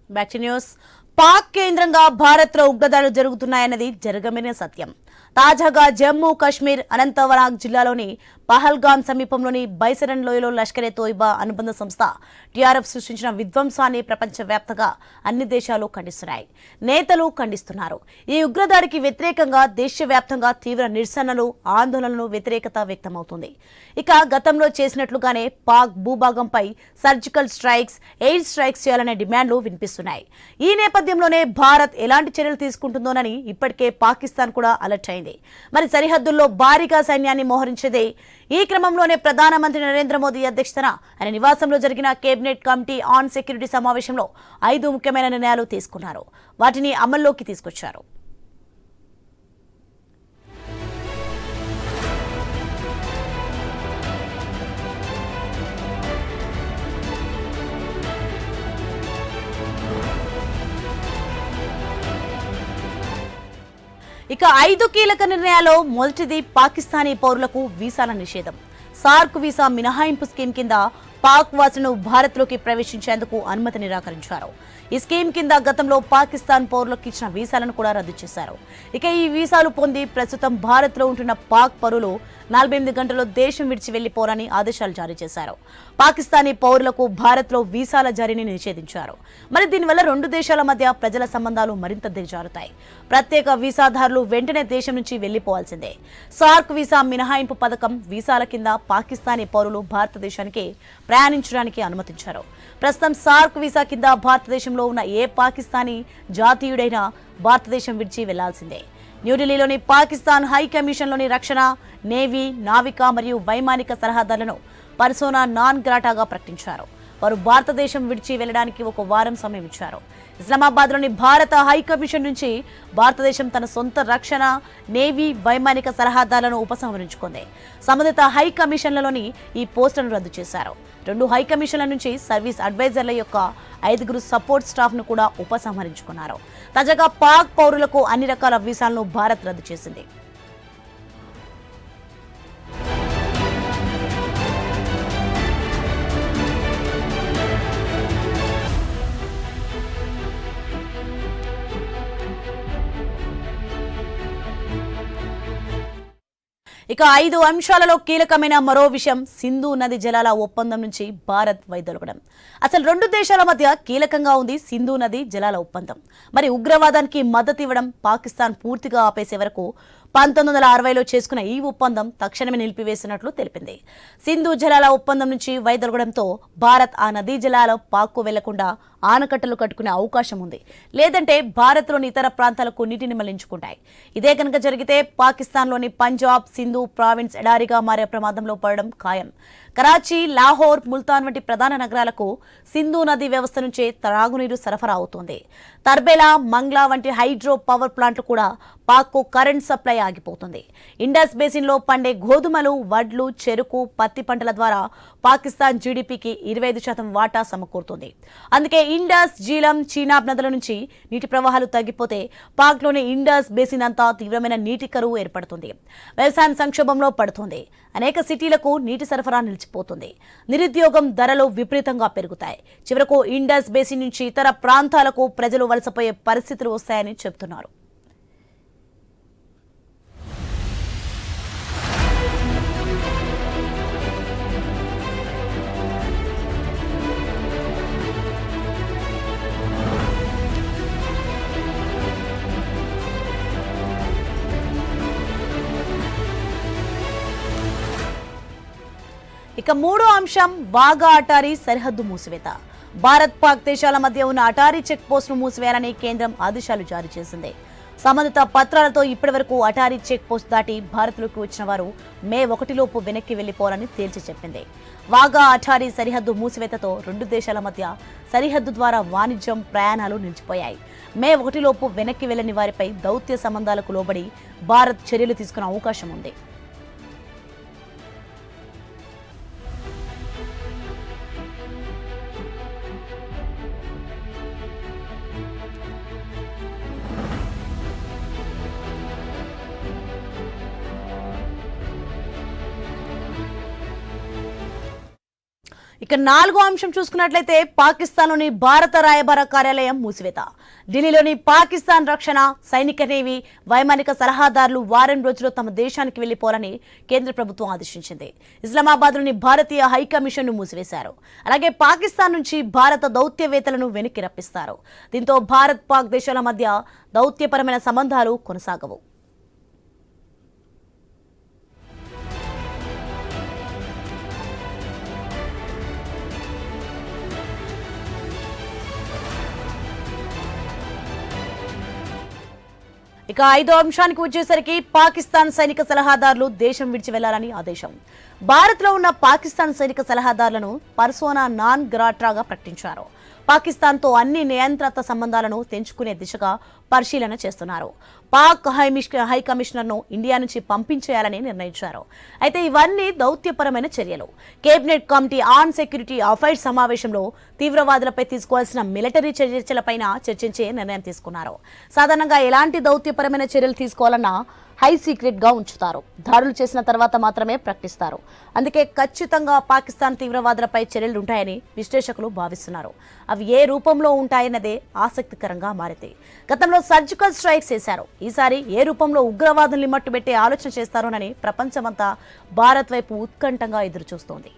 Back to news. Pak కేంద్రంగా భారత్ లో ఉగ్రదాడులు జరుగుతున్నాయన్నది జరగమైన సత్యం. తాజాగా జమ్మూ కాశ్మీర్ అనంతనాగ్ జిల్లాలోని పహల్గామ్ సమీపంలోని బైసరన్ లోయలో లష్కరే తోయిబా అనుబంధ సంస్థ టీఆర్ఎఫ్ సృష్టించిన విధ్వంసాన్ని ప్రపంచవ్యాప్తంగా అన్ని దేశాలు ఖండిస్తున్నాయి, నేతలు ఖండిస్తున్నారు. ఈ ఉగ్రదాడికి వ్యతిరేకంగా దేశవ్యాప్తంగా తీవ్ర నిరసనలు, ఆందోళనలు, వ్యతిరేకత వ్యక్తమవుతుంది. ఇక గతంలో చేసినట్లుగానే పాక్ భూభాగంపై సర్జికల్ స్ట్రైక్స్, ఎయిర్ స్ట్రైక్స్ చేయాలనే డిమాండ్లు వినిపిస్తున్నాయి. ఈ నేపథ్యంలోనే భారత్ ఎలాంటి చర్యలు తీసుకుంటుందోనని ఇప్పటికే పాకిస్తాన్ కూడా అలర్ట్ అయింది. మరి సరిహద్దుల్లో భారీగా సైన్యాన్ని మోహరించేదే. ఈ క్రమంలోనే ప్రధానమంత్రి నరేంద్ర మోదీ అధ్యక్షతన ఆయన నివాసంలో జరిగిన కేబినెట్ కమిటీ ఆన్ సెక్యూరిటీ సమావేశంలో 5 ముఖ్యమైన నిర్ణయాలు తీసుకున్నారు. వాటిని అమల్లోకి తీసుకొచ్చారు. ఇక 5 కీలక నిర్ణయాల్లో మొదటిది పాకిస్తానీ పౌరులకు వీసాల నిషేధం. సార్క్ వీసా మినహాయింపు స్కీమ్ కింద పాక్ వాసులను భారత్లోకి ప్రవేశించేందుకు అనుమతి నిరాకరించారు. ఈ స్కీమ్ కింద గతంలో పాకిస్తాన్ పౌరులకు ఇచ్చిన వీసాలను కూడా రద్దు చేశారు. ఇక ఈ వీసాలు పొంది ప్రస్తుతం భారత్లో ఉంటున్న పాక్ పౌరులు 48 గంటల్లో దేశం విడిచి వెళ్లిపోరని ఆదేశాలు జారీ చేశారు. పాకిస్తానీ పౌరులకు భారత్లో వీసాల జారీని నిషేధించారు. మరి దీనివల్ల 2 దేశాల మధ్య ప్రజల సంబంధాలు మరింత దిగజారుతాయి. ప్రత్యేక వీసాదారులు వెంటనే దేశం నుంచి వెళ్లిపోవాల్సిందే. సార్క్ వీసా మినహాయింపు పథకం వీసాల కింద పాకిస్తానీ పౌరులు భారతదేశానికి ప్రయాణించడానికి అనుమతించారు. ప్రస్తుతం సార్క్ వీసా కింద భారతదేశంలో ఉన్న ఏ పాకిస్తానీ జాతీయుడైనా భారతదేశం విడిచి వెళ్లాల్సిందే. న్యూఢిల్లీలోని పాకిస్తాన్ హై కమిషన్లోని రక్షణ, నేవీ, నావిక మరియు వైమానిక సలహాదారులను పర్సోనా నాన్ గ్రాటాగా ప్రకటించారు. వారు భారతదేశం విడిచి వెళ్లడానికి 1 వారం సమయం ఇచ్చారు. ఇస్లామాబాద్లోని భారత హై కమిషన్ నుంచి భారతదేశం తన సొంత రక్షణ, నేవీ, వైమానిక సలహాదారులను ఉపసంహరించుకుంది. సంబంధిత హై కమిషన్లలోని ఈ పోస్టులను రద్దు చేశారు. 2 హై కమిషన్ల నుంచి సర్వీస్ అడ్వైజర్ల యొక్క 5 సపోర్ట్ స్టాఫ్ ను కూడా ఉపసంహరించుకున్నారు. తాజాగా పాక్ పౌరులకు అన్ని రకాల వీసాలను భారత్ రద్దు చేసింది. ఇక 5 అంశాలలో కీలకమైన మరో విషయం సింధు నది జలాల ఒప్పందం నుంచి భారత్ వైదొలగడం. అసలు 2 దేశాల మధ్య కీలకంగా ఉంది సింధు నది జలాల ఒప్పందం. మరి ఉగ్రవాదానికి మద్దతు ఇవ్వడం పాకిస్తాన్ పూర్తిగా ఆపేసే వరకు 1960లో చేసుకున్న ఈ ఒప్పందం తక్షణమే నిలిపివేసినట్లు తెలిపింది. సింధు జలాల ఒప్పందం నుంచి వైదొలగడంతో భారత్ ఆ నదీ జలాల పాక్కు వెళ్లకుండా ఆనకట్టలు కట్టుకునే అవకాశం ఉంది. లేదంటే భారత్లోని ఇతర ప్రాంతాలకు నీటిని మళ్లించుకుంటాయి. ఇదే కనుక జరిగితే పాకిస్తాన్లోని పంజాబ్, సింధు ప్రావిన్స్ ఎడారిగా మారే ప్రమాదంలో పడడం ఖాయం. కరాచీ, లాహోర్, ముల్తాన్ వంటి ప్రధాన నగరాలకు సింధు నది వ్యవస్థ నుంచే త్రాగునీరు సరఫరా అవుతోంది. తర్బేలా, మంగ్లా వంటి హైడ్రో పవర్ ప్లాంట్లు కూడా పాక్కు కరెంట్ సప్లై ఆగిపోతుంది. ఇండస్ బేసిన్లో పండే గోధుమలు, వడ్లు, చెరుకు, పత్తి పంటల ద్వారా పాకిస్తాన్ జీడీపీకి 25% వాటా సమకూరుతుంది. అందుకే ఇండస్, జీలం, చీనాబ్ నదుల నుంచి నీటి ప్రవాహాలు తగ్గిపోతే పాక్లోని ఇండస్ బేసిన్ అంతా తీవ్రమైన నీటి కరువు ఏర్పడుతుంది. వ్యవసాయం సంక్షోభంలో పడుతుంది. అనేక సిటీలకు నీటి సరఫరా నిలిచిపోతుంది. నిరుద్యోగం, ధరలు విపరీతంగా పెరుగుతాయి. చివరకు ఇండస్ బేసిన్ నుంచి ఇతర ప్రాంతాలకు ప్రజలు వలసపోయే పరిస్థితులు వస్తాయని చెబుతున్నారు. ఇక 3వ అంశం వాఘా అటారీ సరిహద్దు మూసివేత. భారత్, పాక్ దేశాల మధ్య ఉన్న అటారీ చెక్ పోస్టును మూసివేయాలని కేంద్రం ఆదేశాలు జారీ చేసింది. సంబంధిత పత్రాలతో ఇప్పటివరకు అటారీ చెక్ పోస్ట్ దాటి భారత్లోకి వచ్చిన వారు మే 1లోపు వెనక్కి వెళ్లిపోవాలని తేల్చి చెప్పింది. వాఘా అటారీ సరిహద్దు మూసివేతతో 2 దేశాల మధ్య సరిహద్దు ద్వారా వాణిజ్యం, ప్రయాణాలు నిలిచిపోయాయి. మే 1లోపు వెనక్కి వెళ్లని వారిపై దౌత్య సంబంధాలకు లోబడి భారత్ చర్యలు తీసుకునే అవకాశం ఉంది. ఇక నాలుగో అంశం చూసుకున్నట్లయితే పాకిస్తాన్లోని భారత రాయబార కార్యాలయం మూసివేత. ఢిల్లీలోని పాకిస్తాన్ రక్షణ, సైనిక నేవీ, వైమానిక సలహాదారులు వారం రోజుల్లో తమ దేశానికి వెళ్లిపోవాలని కేంద్ర ప్రభుత్వం ఆదేశించింది. ఇస్లామాబాద్లోని భారతీయ హైకమిషన్ను మూసివేశారు. అలాగే పాకిస్తాన్ నుంచి భారత దౌత్యవేత్తలను వెనక్కి రప్పిస్తారు. దీంతో భారత్ పాక్ దేశాల మధ్య దౌత్యపరమైన సంబంధాలు కొనసాగవు. ఇక ఐదో అంశానికి వచ్చేసరికి పాకిస్తాన్ సైనిక సలహాదారులు దేశం విడిచి వెళ్లాలని ఆదేశం. భారత్లో ఉన్న పాకిస్తాన్ సైనిక సలహాదారులను పర్సోనా నాన్ గ్రాట్రాగా ప్రకటించారు. పాకిస్తాన్తో అన్ని నియంత్రిత సంబంధాలను తెంచుకునే దిశగా పరిశీలన చేస్తున్నారు. పాక్ హై కమిషనర్ను ఇండియా నుంచి పంపించేయాలని నిర్ణయించారు. అయితే ఇవన్నీ దౌత్యపరమైన చర్యలు. Cabinet committee on security affairs సమావేశంలో తీవ్రవాదులపై తీసుకోవాల్సిన మిలిటరీ చర్యలపైన చర్చించే నిర్ణయం తీసుకున్నారు. సాధారణంగా ఎలాంటి దౌత్యపరమైన చర్యలు తీసుకోవాలన్నా హై సీక్రెట్ గా ఉంచుతారు. దాడులు చేసిన తర్వాత మాత్రమే ప్రకటిస్తారు. అందుకే ఖచ్చితంగా పాకిస్తాన్ తీవ్రవాదులపై చర్యలు ఉంటాయని విశ్లేషకులు భావిస్తున్నారు. అవి ఏ రూపంలో ఉంటాయన్నదే ఆసక్తికరంగా మారింది. గతంలో సర్జికల్ స్ట్రైక్స్ చేశారు. ఈసారి ఏ రూపంలో ఉగ్రవాదుల్ని మట్టుబెట్టే ఆలోచన చేస్తారోనని ప్రపంచమంతా భారత్ వైపు ఉత్కంఠంగా ఎదురుచూస్తోంది.